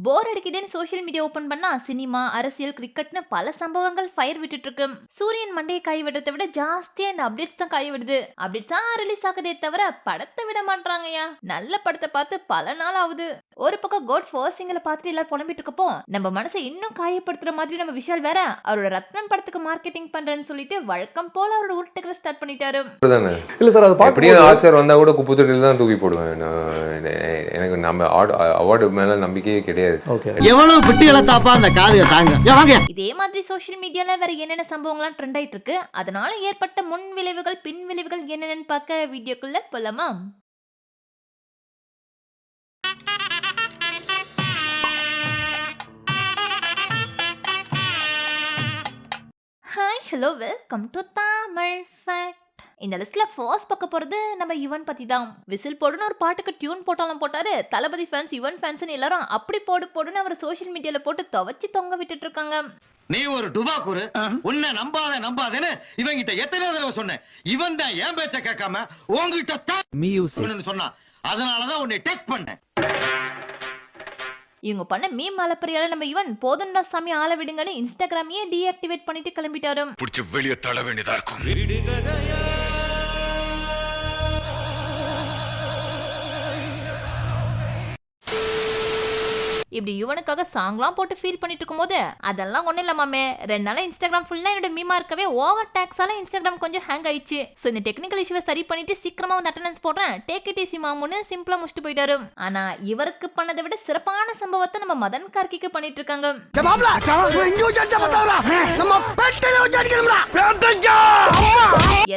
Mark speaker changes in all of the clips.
Speaker 1: போர் அடிக்குதுன்னு social media open பண்ணா cinema, அரசியல், கிரிக்கெட்னு பல சம்பவங்கள் ஃபயர் விட்டுட்டு இருக்கு. சூரியன் மண்டையை காய் விடுறதை விட ஜாஸ்தியா இந்த அப்டேட்ஸ் தான் காய் விடுது. அப்டேட்ஸ் தான் ரிலீஸ் ஆகுதே தவிர படத்தை விட மாட்டாங்கயா. நல்ல படத்தை பார்த்து பல நாள் ஆகுது. ஒரு பக்கம் கோட் ஃபர்ஸ்ட்ல பார்த்துட்டு எல்லாரும் புலம்பிட்டு இருக்கப்போ நம்ம மனசை இன்னும் காயப்படுத்துற மாதிரி நம்ம விஷால் வேற அவரோட ரத்னம் படத்துக்கு மார்க்கெட்டிங் பண்றேன்னு சொல்லிட்டு வழக்கம் போல அவரோட உருட்டுகளை ஸ்டார்ட் பண்ணிட்டாரு.
Speaker 2: இல்ல சார், அது அப்படியே ஆசர் வந்தா கூட குப்புத்தொட்டில தான் தூக்கி போடுவேன். எனக்கு நம்ம அவார்டு மேல நம்பிக்கையே கிடையாது.
Speaker 3: எவ்வளவு பிட்டுகளை தாப்பா அந்த காதுக தாங்க.
Speaker 1: இதே மாதிரி சோஷியல் மீடியால வேற என்னென்ன சம்பவங்கள்லாம் ட்ரெண்ட் ஆயிட்டு இருக்கு, அதனால ஏற்பட்ட முன் விளைவுகள் பின் விளைவுகள் என்னென்னு பார்க்க வீடியோக்குள்ள போலாமா? Hi, hello, welcome to Tamil fact. இந்த லிஸ்ட்ல ஃபர்ஸ்ட் பார்க்க போறது நம்ம யுவன் பத்தி தான். விசில் போடுன்னு ஒரு பாட்டுக்கு டியூன் போட்டாலும் போட்டாரு. தளபதி ஃபேன்ஸ், யுவன் ஃபேன்ஸ் எல்லாரும் அப்படி போடுன்னு அவர் சோஷியல் மீடியால போட்டு துவச்சி தொங்க விட்டுட்டு இருக்காங்க.
Speaker 3: நீ ஒரு டுபாக்கூரு, உன்னை நம்பாதேன்னு இவங்கிட்ட எத்தனை தடவை சொன்னேன். இவன் தான் என் பேச்ச கேட்காம உங்ககிட்ட சொன்னா, அதனாலதான் உன்னை டெஸ்ட் பண்ணேன்.
Speaker 1: இவங்க பண்ண மீம் மலப்பரியால நம்ம யுவன் போதுண்டா சாமி ஆள விடுங்கன்னு இன்ஸ்டாகிராமையே டீஆக்டிவேட் பண்ணிட்டு கிளம்பிட்டாரு.
Speaker 4: புடிச்சு வெளிய தள்ள வேண்டியதா இருக்கும்.
Speaker 1: இப்படி யுவனுக்காக சாங்லாம் போட்டு ஃபீல் பண்ணிட்டு இருக்கும்போது அதெல்லாம் ஒன்றும் இல்லாமே 2 நாளா இன்ஸ்டாகிராம் ஃபுல்லாக என்னோட மீமா இருக்கவே ஓவர் டேக்ஸால இன்ஸ்டாகிராம் கொஞ்சம் ஹேங் ஆயிடுச்சு. ஸோ இந்த டெக்னிக்கல் இஷ்யூவை சரி பண்ணிட்டு சீக்கிரமா வந்து அட்டெண்டன்ஸ் போடுறேன், டேக் இட் ஈஸி மாமுன்னு சிம்பிளா முடிச்சுட்டு போயிட்டாரு. ஆனா இவருக்கு பண்ணதை விட சிறப்பான சம்பவத்தை நம்ம மதன் கார்கிக்கு பண்ணிட்டு இருக்காங்க.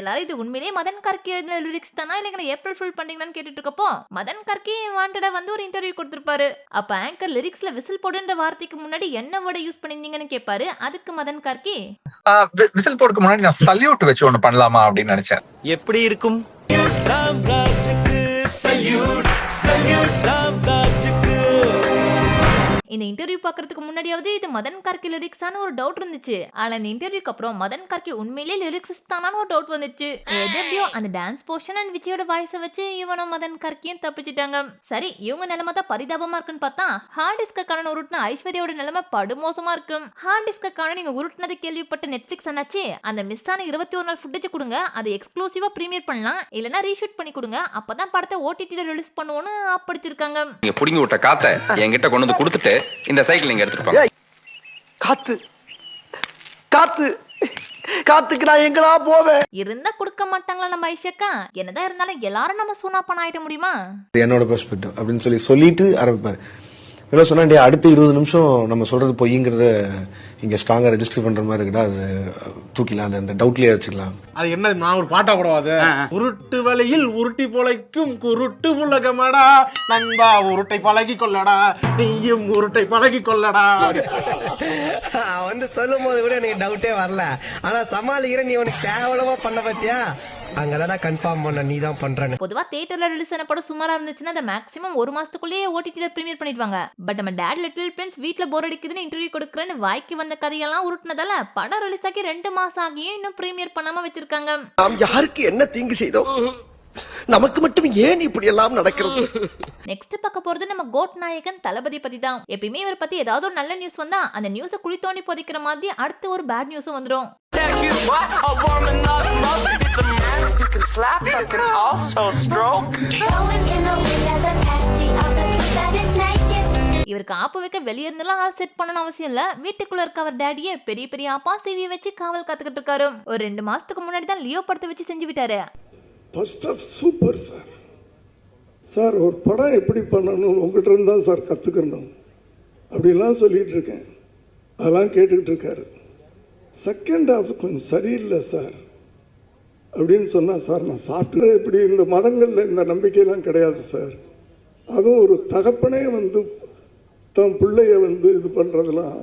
Speaker 1: எல்லாரும் இது உண்மையிலேயே மதன் கார்கி எழுதின லிரிக்ஸ் தானா இல்லைங்க ஏப்ரல் ஃபுல் பண்ணீங்கன்னு கேட்டுட்டு இருக்கப்போ மதன் கார்கி வாண்டடா வந்து ஒரு இன்டர்வியூ கொடுத்திருப்பாரு. அப்ப ஆங்கர் லிரிக்ஸ்ல விசில் போடுன்ற வார்த்தைக்கு முன்னாடி என்ன வேர்ட் யூஸ் பண்ணிருந்தீங்கன்னு கேட்பாரு. அதுக்கு மதன் கார்கி
Speaker 5: விசில் போடுறதுக்கு முன்னாடி நான் சல்யூட் வச்சு ஒன்னு பண்ணலாமா அப்படின்னு நினைச்சேன்.
Speaker 6: எப்படி இருக்கும்?
Speaker 1: இந்த இன்டர்வியூ பாக்குறதுக்கு முன்னாடியாவது இது மதன் கார்கி லிரிக்ஸான ஒரு டவுட் இருந்துச்சு. ஆனா இந்த இன்டர்வியூக்கு அப்புறம் மதன் கார்கி உண்மையிலேயே லிரிக்ஸ் தானான ஒரு டவுட் வந்துச்சு. எப்படியோ அந்த டான்ஸ் போர்ஷன் அண்ட் விஜயோட வாய்ஸை வச்சு இவனும் மதன் கார்கியும் தப்பிச்சிட்டாங்க. சரி, இவங்க நிலைமை தான் பரிதாபமா இருக்குன்னு பார்த்தா ஹார்ட் டிஸ்க காண உருட்டின ஐஸ்வர்யாவோட நிலைமை படுமோசமா இருக்கு. ஹார்ட் டிஸ்க காண நீங்க உருட்டினது கேள்விப்பட்ட நெட்ஃபிளிக்ஸ் அண்ணாச்சு அந்த மிஸ் ஆன 21 நாள் ஃபுட்டேஜ் கொடுங்க, அதை எக்ஸ்க்ளூசிவா பிரீமியர் பண்ணலாம், இல்லனா ரீஷூட் பண்ணி கொடுங்க, அப்பதான் படத்தை ஓடிடில ரிலீஸ் பண்ணுவோன்னு ஆப்படிச்சிருக்காங்க.
Speaker 7: நீங்க புடிங்கி விட்ட காத்தை என்கிட்ட கொண்டு வந்து கொடுத்துட்டு இந்த சைக்கிள் நீங்க எடுத்துட்டு போங்க.
Speaker 3: காத்துக்கு நான் எங்கடா போவேன்?
Speaker 1: இருந்தா கொடுக்க மாட்டாங்களா நம்ம ஐஷக்கா? என்னதான் இருந்தாலும் எல்லாரும் நம்ம சூனாப்பன் ஆயிட முடியுமா?
Speaker 2: என்னோட பெர்ஸ்பெக்டிவ் அப்படின்னு சொல்லிட்டு ஆரம்பிப்பாரு. என்ன சொன்னா, அடுத்த 20 நிமிஷம் நம்ம சொல்றது பொய்ங்கிறத இங்க ஸ்ட்ராங்கா ரெஜிஸ்டர் பண்ற மாதிரி இருக்குடா, அது தூக்கிலாம், அந்த டவுட்லயே வச்சுக்கலாம்.
Speaker 8: அது என்ன, நான் ஒரு பாட்டா கூடாது. உருட்டு வலையில் உருட்டி பொழைக்கும் குருட்டு உலகமடா நண்பா, உருட்டை பழகி கொள்ளடா, நீயும் உருட்டை பழகி கொள்ளடா.
Speaker 6: வந்து சொல்லும் போது கூட எனக்கு டவுட்டே வரல. ஆனா சமாளிக்கிற நீ உனக்கு கேவலமா பண்ண பத்தியா? அங்கதான் கன்ஃபார்ம் பண்ண நீ தான் பண்றேன்னு.
Speaker 1: பொதுவா தியேட்டர்ல ரிலீஸ் ஆன படம் சுமாரா இருந்துச்சுன்னா அதை மேக்ஸிமம் 1 மாசத்துக்குள்ளேயே ஓடிடில பிரீமியர் பண்ணிடுவாங்க. பட் நம்ம டாட் லிட்டில் பிரின்ஸ் வீட்ல போர் அடிக்குதுன்னு இன்டர்வியூ கொடுக்குறேன்னு வாய்க்கு வந்த கதையெல்லாம் உருட்டினதால படம் ரிலீஸ் ஆகி 2 மாசம் ஆகியும் இன்னும் பிரீமியர் பண்ணாம வச்சிருக்காங்க.
Speaker 6: நாம் யாருக்கு என்ன தீங்கு செய்தோம்? நமக்கு மட்டும் ஏன் இப்படி எல்லாம் நடக்கிறது?
Speaker 1: நெக்ஸ்ட் பார்க்க போறது நம்ம கோட் நாயகன் தளபதி பத்தி தான். எப்பயுமே இவரை பத்தி ஏதாவது ஒரு நல்ல நியூஸ் வந்தா அந்த நியூஸை குழி தோண்டி புதைக்கிற மாதிரி அடுத்து ஒரு பேட் நியூஸும் வந்துடும். இவருக்கு ஆப்பு வைக்க வெளியே இருந்தெல்லாம் ஆள் செட் பண்ணணும் அவசியம் இல்ல. வீட்டுக்குள்ள இருக்க அவர் டேடியே பெரிய பெரிய ஆப்பா சிவியை வச்சு காவல் காத்துக்கிட்டு இருக்காரு. ஒரு 2 மாசத்துக்கு முன்னாடி தான் லியோ படத்தை வச்சு செஞ்சு விட்டாரு.
Speaker 9: First half super sir. Sir, ஒரு படம் எப்படி பண்ணணும் உங்கள்கிட்ட இருந்தால் சார் கற்றுக்கணும் அப்படின்லாம் சொல்லிகிட்டு இருக்கேன். அதெல்லாம் கேட்டுக்கிட்டு இருக்காரு. செகண்ட் ஹாஃப் கொஞ்சம் சரியில்லை சார் அப்படின்னு சொன்னால், சார் நான் சாப்பிட்டு இப்படி இந்த மதங்களில் இந்த நம்பிக்கையெல்லாம் கிடையாது சார். அதுவும் ஒரு தகப்பனே தன் பிள்ளைய இது பண்ணுறதெல்லாம்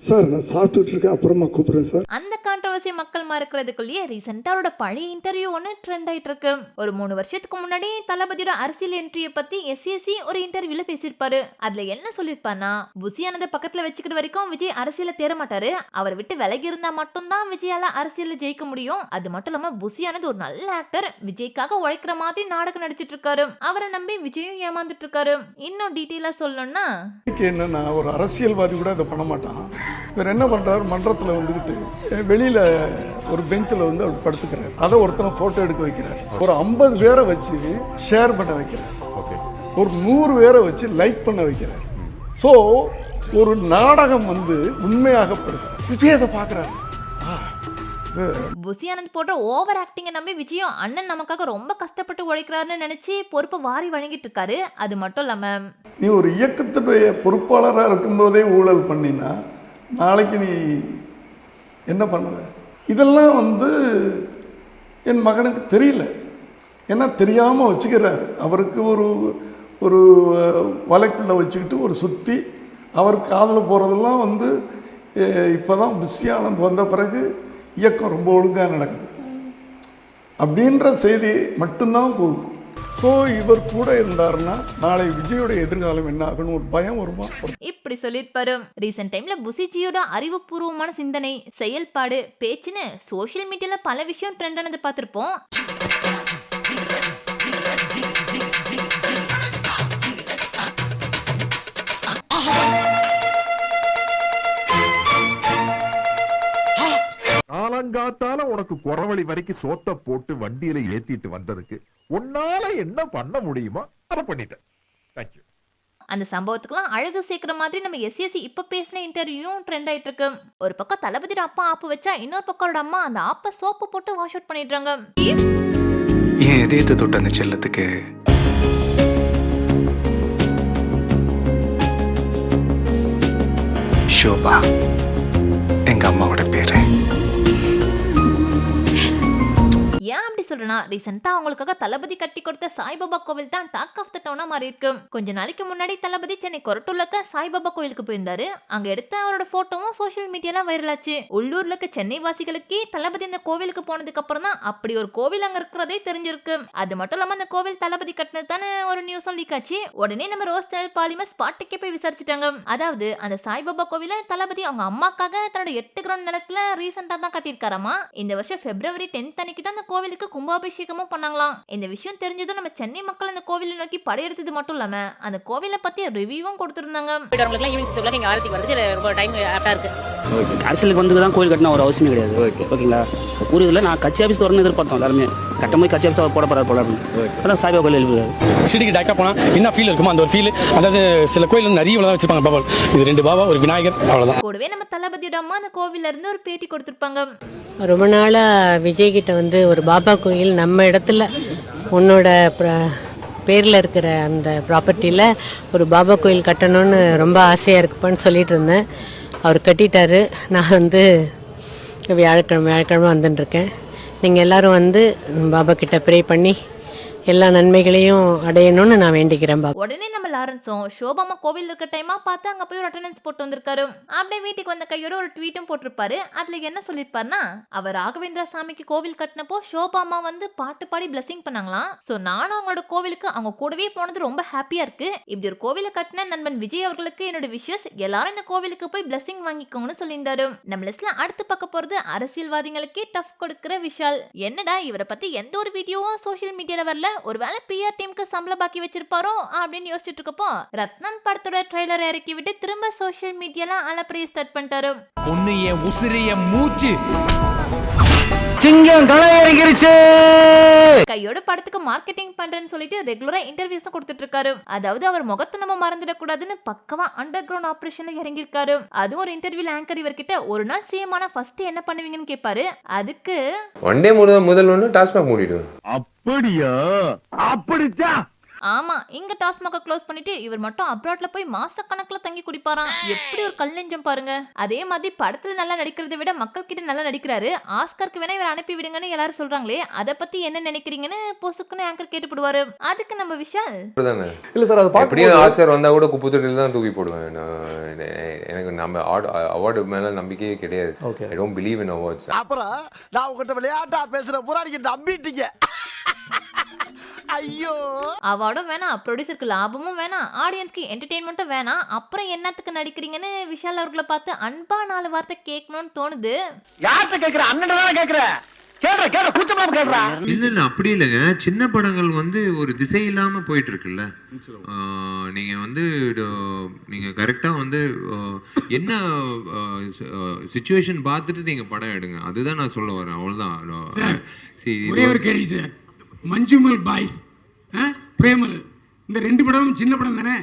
Speaker 9: சார் நான் சாப்பிட்டுட்டு இருக்கேன், அப்புறமா கூப்பிடுறேன் சார்.
Speaker 1: அந்த கான்ட்ரவர்சி மக்கள் மறக்கிறதுக்குள்ளேயே ரீசெண்டா அவரோட பழைய இன்டர்வியூ ஒன்று ட்ரெண்ட் ஆயிட்டு இருக்கு. ஒரு 3 வருஷத்துக்கு முன்னாடி தளபதியோட அரசியல் என்ட்ரியை பத்தி எஸ்எஸ்சி ஒரு இன்டர்வியூல பேசியிருப்பாரு. அதுல என்ன சொல்லியிருப்பாருன்னா, புசி ஆனந்த பக்கத்துல வச்சுக்கிற வரைக்கும் விஜய் அரசியல தேர மாட்டாரு, அவர் விட்டு விலகி இருந்தா மட்டும்தான் விஜயால அரசியல ஜெயிக்க முடியும். அது மட்டும் இல்லாம புசி ஆனந்த் ஒரு நல்ல ஆக்டர், விஜய்க்காக உழைக்கிற மாதிரி நாடகம் நடிச்சிட்டு இருக்காரு, அவரை நம்பி விஜயும் ஏமாந்துட்டு இருக்காரு. இன்னும் டீட்டெயிலா சொல்லணும்னா,
Speaker 9: என்னன்னா ஒரு அரசியல்வாதி கூட அதை பண்ண மாட்டான். இவர் என்ன பண்றாரு, மன்றத்தில் வந்துக்கிட்டு வெளியில ஒரு பெஞ்சில் வந்து அவர் படுத்துக்கிறார். அதை ஒருத்தனை போட்டோ எடுக்க வைக்கிறார். ஒரு 50 பேரை வச்சு ஷேர் பண்ண வைக்கிறார். ஒரு 100 பேரை வச்சு லைக் பண்ண வைக்கிறார். ஸோ ஒரு நாடகம் வந்து உண்மையாகப்படுது. விஜய் அதை பார்க்குறாரு.
Speaker 1: புசி ஆனந்த் போன்ற ஓவர் ஆக்டிங்கை நம்பி விஜயும் அண்ணன் நமக்காக ரொம்ப கஷ்டப்பட்டு உழைக்கிறாருன்னு நினைச்சு பொறுப்பை வாரி வழங்கிட்டு இருக்காரு. அது மட்டும் இல்லாம,
Speaker 9: நீ ஒரு இயக்கத்துடைய பொறுப்பாளராக இருக்கும்போதே ஊழல் பண்ணினா நாளைக்கு நீ என்ன பண்ணுவ? இதெல்லாம் வந்து என் மகனுக்கு தெரியல. ஏன்னா தெரியாமல் வச்சுக்கிறாரு. அவருக்கு ஒரு வலைக்குள்ளே வச்சுக்கிட்டு ஒரு சுற்றி அவருக்கு காதில் போகிறதெல்லாம் வந்து இப்போ தான் புசி ஆனந்த் வந்த பிறகு இயக்கம் ரொம்ப ஒழுங்காக நடக்குது அப்படின்ற செய்தி மட்டும்தான் போகுது. ஸோ இவர் கூட இருந்தாருன்னா நாளை விஜயோட எதிர்காலம் என்ன ஆகணும் ஒரு பயம் வருமா?
Speaker 1: இப்படி சொல்லியிருப்பாரு. ரீசெண்ட் டைம்ல புசிஜியோட அறிவுபூர்வமான சிந்தனை, செயல்பாடு, பேச்சுன்னு சோஷியல் மீடியால பல விஷயம் ட்ரெண்ட் ஆனது பார்த்திருப்போம்.
Speaker 4: காலங்காத்தால உனக்கு குறவழி வரைக்கும் சோத்த போட்டு வண்டியில ஏத்திட்டு வந்ததுக்கு உன்னால என்ன பண்ண முடியுமோ அதை பண்ணிட்டேன். தேங்க்யூ.
Speaker 1: அந்த சம்பவத்துக்குலாம் அழகு சேர்க்கிற மாதிரி நம்ம எஸ்எஸ்சி இப்ப பேசின இன்டர்வியூவும் ட்ரெண்ட் ஆயிட்டு இருக்கு. ஒரு பக்கம் தளபதியோட அப்பா ஆப்பு வச்சா, இன்னொரு பக்கம் அவரோட அம்மா அந்த ஆப்பை சோப்பு போட்டு வாஷ் அவுட் பண்ணிடுறாங்க.
Speaker 10: ஏன் எதேத்து தொட்ட அந்த செல்லத்துக்கு ஷோபா எங்க அம்மாவோட பேரு.
Speaker 1: ஏன் அப்படி சொல்றேன்னா, ரீசெண்டா அவங்களுக்காக தளபதி கட்டி கொடுத்த சாய்பாபா கோவில் தான் டாக் ஆஃப் த டவுனா மாறி இருக்கு. கொஞ்ச நாளைக்கு முன்னாடி தளபதி சென்னை கொரட்டூர்ல இருக்க சாய்பாபா கோயிலுக்கு போயிருந்தாரு. அங்க எடுத்த அவரோட போட்டோவும் சோஷியல் மீடியால வைரல் ஆச்சு. உள்ளூர்ல இருக்க சென்னை வாசிகளுக்கே தளபதி இந்த கோவிலுக்கு போனதுக்கு அப்புறம் தான் அப்படி ஒரு கோவில் அங்க இருக்கிறதே தெரிஞ்சிருக்கு. அது மட்டும் இல்லாம அந்த கோவில் தளபதி கட்டினது தானே ஒரு நியூஸ் லீக் ஆச்சு. உடனே நம்ம ரோஸ் சேனல் பாலிமர் ஸ்பாட்டுக்கே போய் விசாரிச்சுட்டாங்க. அதாவது அந்த சாய்பாபா கோவில தளபதி அவங்க அம்மாக்காக தன்னோட 8 கிரவுண்ட் நிலத்துல ரீசெண்டா தான் கட்டியிருக்காராமா. இந்த வருஷம் February 10th அன்னைக்கு தான் அந்த கோவிலுக்கு கும்பாபிஷேகமும் பண்ணாங்களாம். இந்த விஷயம் தெரிஞ்சதும் நம்ம சென்னை மக்கள் அந்த கோவிலை நோக்கி படையெடுத்தது மட்டும் இல்லாம அந்த கோவிலை பத்தி ரிவ்யூவும் கொடுத்திருந்தாங்க.
Speaker 11: அரசியலுக்கு வந்து தான் கோவில் கட்டின ஒரு அவசியம் கிடையாது. ஓகேங்களா? ஊரில் நான் கட்சி ஆஃபீஸ் வரணும்னு எதிர்பார்த்தோம் எல்லாருமே. கட்டும்போது கட்சி ஆஃபீஸ் போட போறாரு போல அப்படின்னு. அதான் சாய்பாபா கோயில் எழுப்புறாரு.
Speaker 8: சிட்டிக்கு டைரக்டா போனா என்ன ஃபீல் இருக்குமோ அந்த ஒரு ஃபீல். அதாவது சில கோயில் வந்து நிறைய வச்சிருப்பாங்க பாபா. இது 2 பாபா, ஒரு விநாயகர், அவ்வளவுதான்.
Speaker 1: கூடவே நம்ம தளபதியோட அம்மா அந்த கோவில்ல இருந்து ஒரு பேட்டி கொடுத்திருப்பாங்க.
Speaker 12: ரொம்ப நாளா விஜய் கிட்ட வந்து ஒரு பாபா கோயில் நம்ம இடத்துல உன்னோட பேரில் இருக்கிற அந்த ப்ராப்பர்ட்டியில் ஒரு பாபா கோயில் கட்டணும்னு ரொம்ப ஆசையாக இருக்குப்பான்னு சொல்லிட்டு இருந்தேன். அவர் கட்டிட்டாரு. நான் வந்து வியாழக்கிழமை வந்துட்டுருக்கேன். நீங்கள் எல்லோரும் வந்து பாபா கிட்ட ப்ரே பண்ணி எல்லா நன்மைகளையும் அடையணும்னு நான் வேண்டிக்கிறேன்.
Speaker 1: உடனே நம்ம லாரன்ஸும் ஷோபாமா கோவில் இருக்க டைமா பார்த்து அங்க போய் ஒரு அட்டெண்டன்ஸ் போட்டு வந்திருக்காரு. அப்படியே வீட்டுக்கு வந்த கையோட ஒரு ட்வீட்டும் போட்டிருப்பாரு. அதுல என்ன சொல்லிருப்பாருன்னா, அவர் ராகவேந்திரா சாமிக்கு கோவில் கட்டினப்போ ஷோபாமா வந்து பாட்டு பாடி பிளஸிங் பண்ணாங்களாம். சோ நானும் அவங்களோட கோவிலுக்கு அவங்க கூடவே போனது ரொம்ப ஹாப்பியா இருக்கு. இப்படி ஒரு கோவிலை கட்டின நண்பன் விஜய் அவர்களுக்கு என்னோட விஷஸ். எல்லாரும் இந்த கோவிலுக்கு போய் பிளஸிங் வாங்கிக்கோங்கன்னு சொல்லியிருந்தாரு. நம்ம லிஸ்ட்ல அடுத்து பார்க்க போறது அரசியல்வாதிகளுக்கே டஃப் கொடுக்கிற விஷால். என்னடா இவரை பத்தி எந்த ஒரு வீடியோவும் சோஷியல் மீடியால வரல, ஒருவேளை பிஆர் டீமுக்கு சம்பளம் பாக்கி வச்சிருப்பாரோ அப்படின்னு யோசிச்சுட்டு இருக்கப்போ ரத்னம் படத்தோட ட்ரைலர் இறக்கி விட்டு திரும்ப சோஷியல் மீடியால அலப்பறையை ஸ்டார்ட் பண்ணிட்டாரு.
Speaker 6: பொண்ணு என் உசிரிய மூச்சு
Speaker 3: சிங்கம் களை இறங்கிருச்சு.
Speaker 1: கையோட படத்துக்கு மார்க்கெட்டிங் பண்றேன்னு சொல்லிட்டு ரெகுலரா இன்டர்வியூஸ் கொடுத்துட்டு இருக்காரு. அதாவது அவர் முகத்தை நம்ம மறந்துடக்கூடாதுன்னு பக்கவா அண்டர் கிரவுண்ட் ஆபரேஷன்ல இறங்கிருக்காரு. அதுவும் ஒரு இன்டர்வியூல ஆங்கர் இவர்கிட்ட ஒரு நாள் சிஎம் ஆனா ஃபர்ஸ்ட் என்ன பண்ணுவீங்கன்னு கேட்பாரு. அதுக்கு
Speaker 7: ஒன் டே முதல் ஒன்று டாஸ்மாக் மூடிடுவேன்.
Speaker 3: அப்படியா? அப்படிச்சா?
Speaker 1: ஆமா, இங்க டாஸ்மாக க்ளோஸ் பண்ணிட்டு இவர் மட்டும் அப்ராட்ல போய் மாச கணக்குல தங்கி குடிப்பாராம். எப்படி ஒரு கல் நெஞ்சம் பாருங்க. அதே மாதிரி படத்துல நல்லா நடிக்கிறதை விட மக்கள் கிட்ட நல்லா நடிக்கிறாரு. ஆஸ்கருக்கு வேணா இவர் அனுப்பி விடுங்கன்னு எல்லாரும் சொல்றாங்களே, அத பத்தி என்ன நினைக்கிறீங்கன்னு பொசுக்குன்னு ஆங்கர் கேட்டுப்படுவாரு. அதுக்கு நம்ம விஷால்
Speaker 2: இல்ல சார், அது
Speaker 7: எப்படியும் ஆஸ்கர் வந்தா கூட குப்பு தொட்டில தான் தூக்கி போடுவேன். எனக்கு நம்ம அவார்டு மேல நம்பிக்கையே கிடையாது. I don't believe in awards.
Speaker 6: அப்புறம் நான் உங்ககிட்ட விளையாட்டா பேசுற புறாடிக்கு நம்பிட்டீங்க. ஐயோ,
Speaker 1: அவார்டும் வேணாம், ப்ரொடியூசருக்கு லாபமும் வேணாம், ஆடியன்ஸ்க்கு என்டர்டெயின்மெண்ட்டும் வேணாம், அப்புறம் என்னத்துக்கு நடிக்கிறீங்கன்னு விஷால் அவர்களை பார்த்து அன்பா 4 வார்த்தை கேட்கணும்னு தோணுது.
Speaker 6: யார்கிட்ட கேக்குற? அண்ணன் தானே கேக்குற. கேக்குற கூச்சமா கேக்குறா.
Speaker 10: இல்ல அப்படி இல்லைங்க. சின்ன படங்கள் வந்து ஒரு திசை இல்லாம போயிட்டு இருக்குல்ல. நீங்க வந்து நீங்க கரெக்டா வந்து என்ன சிச்சுவேஷன் பார்த்துட்டு நீங்க படம் எடுங்க. அதுதான் நான் சொல்ல வரேன். அவ்வளவுதான்.
Speaker 8: ஒரே ஒரு கேள்வி சார். மஞ்சுமல் பாய்ஸ், பிரேமல், இந்த 2 படமும் சின்ன படம் தானே.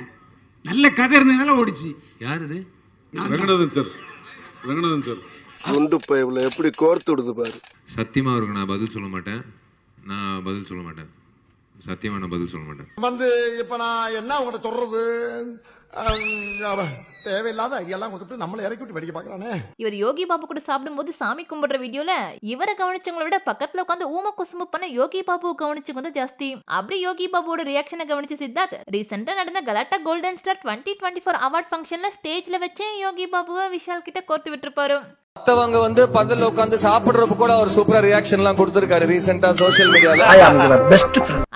Speaker 8: நல்ல கதை இருந்ததுனால ஓடிச்சு.
Speaker 10: யார் இது?
Speaker 8: ரங்கநாதன் சார்.
Speaker 9: குண்டு பைப்ல எப்படி கோர்த்து விடுது பாரு.
Speaker 10: சத்தியமா அவருக்கு நான் பதில் சொல்ல மாட்டேன். சத்தியமா நான் பதில் சொல்ல மாட்டேன்.
Speaker 6: வந்து இப்ப நான் என்ன உங்கள்கிட்ட சொல்றது? தேவையில்லாத ஐடியெல்லாம் கொடுத்துட்டு நம்மளை இறக்கி விட்டு வெடிக்க பாக்குறானே.
Speaker 1: இவர் யோகி பாபு கூட சாப்பிடும்போது சாமி கும்பிடுற வீடியோல இவரை கவனிச்சவங்களை விட பக்கத்துல உட்காந்து ஊம குசும்பு பண்ண யோகி பாபுவை கவனிச்சு வந்து ஜாஸ்தி. அப்படி யோகி பாபுவோட ரியாக்ஷனை கவனிச்சு சித்தார்த் ரீசெண்டா நடந்த கலாட்டா கோல்டன் ஸ்டார் 2024 அவார்ட் ஃபங்க்ஷன்ல ஸ்டேஜ்ல வச்சு யோகி பாபுவை விஷால் கிட்ட கோர்த்து விட்டுருப்பாரு.
Speaker 6: மத்தவங்க வந்து பந்தல்ல உட்கார்ந்து சாப்பிடுறப்ப கூட அவர் சூப்பரா ரியாக்ஷன் எல்லாம் கொடுத்திருக்காரு ரீசெண்டா சோஷியல் மீடியால.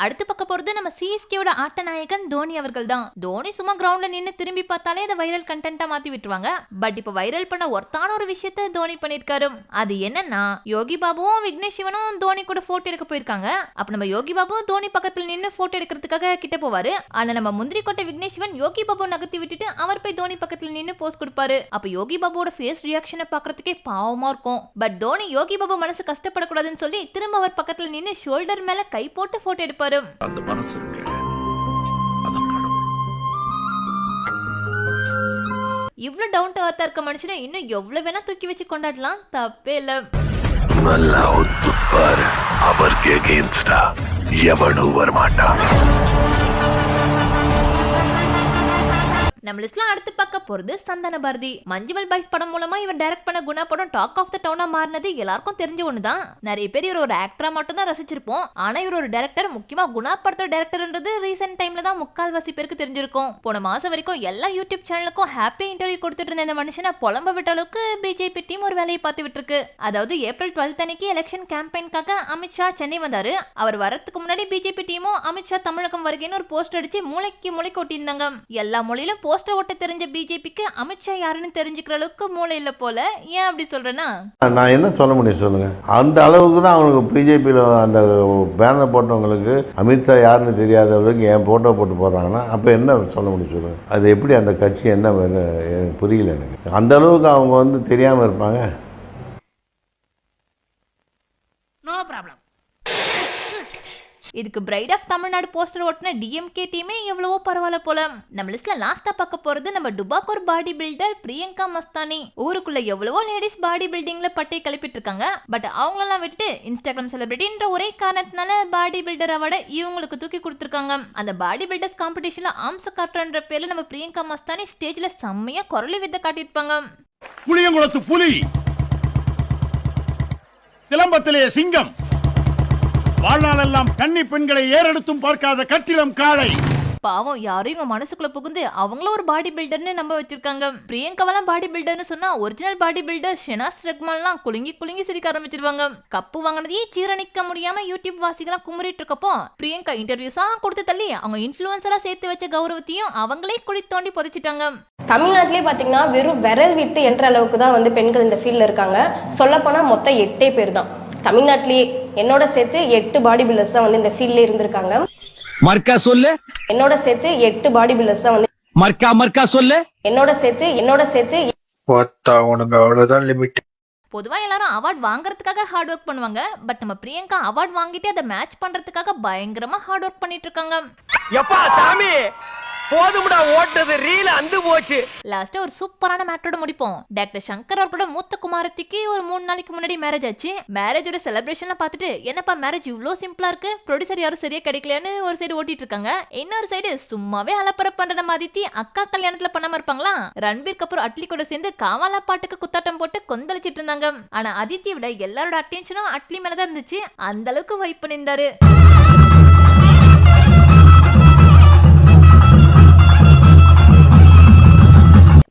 Speaker 1: அடுத்து பார்க்க போறது நம்ம சிஎஸ்கேவோட ஆட்ட நாயகன் தோனி அவர்கள் தான். தோனி சும்மா கிரவுண்ட்ல நின்னு திரும்பி பார்த்தாலே அதை வைரல் கண்டென்ட்டா மாத்தி விட்டுருவாங்க. பட் இப்ப வைரல் பண்ண ஒருத்தான ஒரு விஷயத்த தோனி பண்ணிருக்காரு. அது என்னன்னா, யோகி பாபுவும் விக்னேஷ் சிவனும் தோனி கூட போட்டோ எடுக்க போயிருக்காங்க. அப்ப நம்ம யோகி பாபு தோனி பக்கத்துல நின்னு போட்டோ எடுக்கிறதுக்காக கிட்ட போவாரு. ஆனா நம்ம முந்திரி கோட்டை விக்னேஷ் சிவன் யோகி பாபு நகர்த்தி விட்டுட்டு அவர் போய் தோனி பக்கத்துல நின்னு போஸ் கொடுப்பாரு. அப்ப யோகி பாபுவோட ஃபேஸ் ரியாக்ஷனை பாக்குறதுக்கே பாவமா இருக்கும். பட் தோனி யோகி பாபு மனசு கஷ்டப்படக்கூடாதுன்னு சொல்லி திரும்ப அவர் பக்கத்துல நின்னு ஷோல்டர் மேல கை போட்டு போட்டோ எடுப்பாரு.
Speaker 4: அந்த மனசு இருக்கு.
Speaker 1: இவ்வளவு டவுன் டு எர்த்தா இருக்க மனுஷனை இன்னும் எவ்வளவு வேணா தூக்கி வச்சு கொண்டாடலாம், தப்பே இல்ல.
Speaker 4: நல்லா ஒத்துப்பாரு. அவருக்கு அகேன்ஸ்டா எவனும் வரமாட்டா.
Speaker 1: நம்ம லிஸ்ட்ல அடுத்து பார்க்க போறது சந்தான பாரதி. மஞ்சுமல் பாய்ஸ் படம் மூலமா இவர் டைரக்ட் பண்ண குணா படம் டாக் ஆஃப் த டவுனா மாறினது எல்லாருக்கும் தெரிஞ்ச ஒண்ணுதான். நிறைய பேர் இவர் ஒரு ஆக்டரா மட்டும் தான் ரசிச்சிருப்போம். ஆனா இவர் ஒரு டைரக்டர், முக்கியமா குணா படத்தோட டைரக்டர்ன்றது ரீசென்ட் டைம்ல தான் முக்கால்வாசி பேருக்கு தெரிஞ்சிருக்கும். போன மாசம் வரைக்கும் எல்லா யூடியூப் சேனலுக்கும் ஹாப்பி இன்டர்வியூ கொடுத்துட்டு இருந்த இந்த மனுஷனை புலம்ப விட்ட அளவுக்கு பிஜேபி டீம் ஒரு வேலையை பார்த்து விட்டுருக்கு. அதாவது ஏப்ரல் 12 அன்னைக்கு எலெக்ஷன் கேம்பெயின்காக அமித்ஷா சென்னை வந்தாரு. அவர் வரதுக்கு முன்னாடி பிஜேபி டீமும் அமித்ஷா தமிழகம் வருகைன்னு ஒரு போஸ்டர் அடிச்சு மூளை கொட்டியிருந்தாங்க. எல்லா மொழியிலும் போஸ்டர் ஓட்ட தெரிஞ்ச பிஜேபிக்கு அமித்ஷா யாருன்னு தெரிஞ்சுக்கிற அளவுக்கு மூளை இல்ல போல. ஏன் அப்படி சொல்றேன்னா,
Speaker 9: நான் என்ன சொல்ல முடியும் சொல்லுங்க. அந்த அளவுக்கு தான் அவங்களுக்கு பிஜேபியில் அந்த பேனர் போட்டவங்களுக்கு அமித்ஷா யாருன்னு தெரியாதவங்களுக்கு என் போட்டோ போட்டு போடுறாங்கன்னா அப்போ என்ன சொல்ல முடியும் சொல்லுங்க. அது எப்படி அந்த கட்சி என்ன புரியல எனக்கு. அந்த அளவுக்கு அவங்க வந்து தெரியாமல் இருப்பாங்க.
Speaker 1: இதுக்கு பிரைட் ஆஃப் தமிழ்நாடு போஸ்டர் ஓட்டின டிஎம்கே டீமே எவ்வளவோ பரவாயில்ல போல. நம்ம லிஸ்ட்ல லாஸ்டா பார்க்க போறது நம்ம டுபாக்கூர் பாடி பில்டர் பிரியங்கா மஸ்தானி. ஊருக்குள்ள எவ்வளவோ லேடிஸ் பாடி பில்டிங்ல பட்டை கிளப்பிட்டு இருக்காங்க. பட் அவங்களெல்லாம் விட்டு இன்ஸ்டாகிராம் செலிபிரிட்டின்ற ஒரே காரணத்தினால பாடி பில்டர் அவார்டை இவங்களுக்கு தூக்கி கொடுத்துருக்காங்க. அந்த பாடி பில்டர்ஸ் காம்படிஷன்ல ஆம்ச காட்டுறன்ற பேர்ல நம்ம பிரியங்கா மஸ்தானி ஸ்டேஜ்ல செம்மையா குரலி வித்த காட்டியிருப்பாங்க.
Speaker 8: புளியங்குளத்து புலி, சிலம்பத்திலே சிங்கம், வாழ்நாளெல்லாம் கன்னி பெண்களை ஏறெடுத்தும் பார்க்காத கட்டிடம் காளை.
Speaker 1: பாவம் யாரும் இவங்க மனசுக்குள்ள புகுந்து அவங்களும் ஒரு பாடி பில்டர்னு நம்ப வச்சிருக்காங்க. பிரியங்காவெல்லாம் பாடி பில்டர்னு சொன்னா ஒரிஜினல் பாடி பில்டர் ஷெனாஸ் ரஹ்மான்லாம் குலுங்கி சிரிக்க ஆரம்பிச்சிருவாங்க. கப்பு வாங்கினதையே ஜீரணிக்க முடியாம யூடியூப் வாசிகளாம் குமுறிட்டு இருக்கப்போ பிரியங்கா இன்டர்வியூஸா கொடுத்து தள்ளி அவங்க இன்ஃபுளுசரா சேர்த்து வச்ச கௌரவத்தையும் அவங்களே குழி தோண்டி புதைச்சிட்டாங்க.
Speaker 13: தமிழ்நாட்டிலே பார்த்தீங்கன்னா வெறும் விரல் விட்டு என்ற அளவுக்கு தான் வந்து பெண்கள் இந்த ஃபீல்டில் இருக்காங்க. சொல்லப்போனால் மொத்தம் 8 பேர் தான் தமிழ்நாட்டிலேயே. என்னோட சேர்த்து 8 பாடி பில்டர்ஸ் தான் வந்து இந்த ஃபீல்ட்ல இருந்திருக்காங்க.
Speaker 6: மர்க்கா சொல்லு.
Speaker 13: என்னோட சேர்த்து 8 பாடி பில்டர்ஸ் தான் வந்து
Speaker 6: மர்க்கா சொல்லு.
Speaker 13: என்னோட சேர்த்து
Speaker 10: உனக்கு அவ்வளவுதான் லிமிட்.
Speaker 1: பொதுவா எல்லாரும் அவார்ட் வாங்குறதுக்காக ஹார்ட் ஒர்க் பண்ணுவாங்க. பட் நம்ம பிரியங்கா அவார்ட் வாங்கிட்டு அதை மேட்ச் பண்றதுக்காக பயங்கரமா ஹார்ட் ஒர்க் பண்ணிட்டு இருக்காங்க.
Speaker 6: எப்பா சாமி போதும்டா ஓட்டது ரீல அந்து போச்சு.
Speaker 1: லாஸ்டா ஒரு சூப்பரான மேட்டரோட முடிப்போம். டாக்டர் சங்கர் அவர்களோட மூத்த குமாரத்திக்கு ஒரு 3 நாளைக்கு முன்னாடி மேரேஜ் ஆச்சு. மேரேஜோட செலிப்ரேஷன்ல பார்த்துட்டு என்னப்பா மேரேஜ் இவ்ளோ சிம்பிளா இருக்கு, ப்ரொடியூசர் யாரும் சரியா கிடைக்கலன்னு ஒரு சைடு ஓட்டிட்டு இருக்காங்க. இன்னொரு சைடு சும்மாவே அலப்பற பண்ற நம்ம அதித்தி அக்கா கல்யாணத்துல பண்ணாம இருப்பாங்களா? ரன்பீர் கபூர் அட்லி கூட சேர்ந்து காவாலா பாட்டுக்கு குத்தாட்டம் போட்டு கொந்தளிச்சிட்டு இருந்தாங்க. ஆனா அதித்தி விட எல்லாரோட அட்டென்ஷனும் அட்லி மேலதான் இருந்துச்சு. அந்த அளவுக்கு வைப் பண்ணியிருந்தாரு.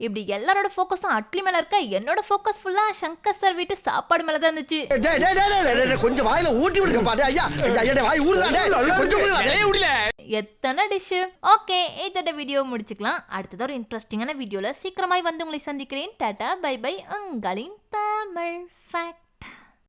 Speaker 1: இப்படி எல்லாரோட ஃபோக்கஸும் அட்லி மேல இருக்க, என்னோட ஃபோக்கஸ் ஃபுல்லா சங்கர் சார் வீட்டு சாப்பாடு மேல தான் இருந்துச்சு.
Speaker 6: கொஞ்சம் வாயில ஊட்டி விடுங்கப்பா. ஐயா வாய் ஊறுதானே கொஞ்சம்
Speaker 1: எத்தனை டிஷ். ஓகே, இதோட வீடியோ முடிச்சுக்கலாம். அடுத்தது ஒரு இன்ட்ரெஸ்டிங்கான வீடியோல சீக்கிரமாய் வந்து உங்களை சந்திக்கிறேன். டாடா பை பை. உங்களின் தமிழ் ஃபேக்ட்.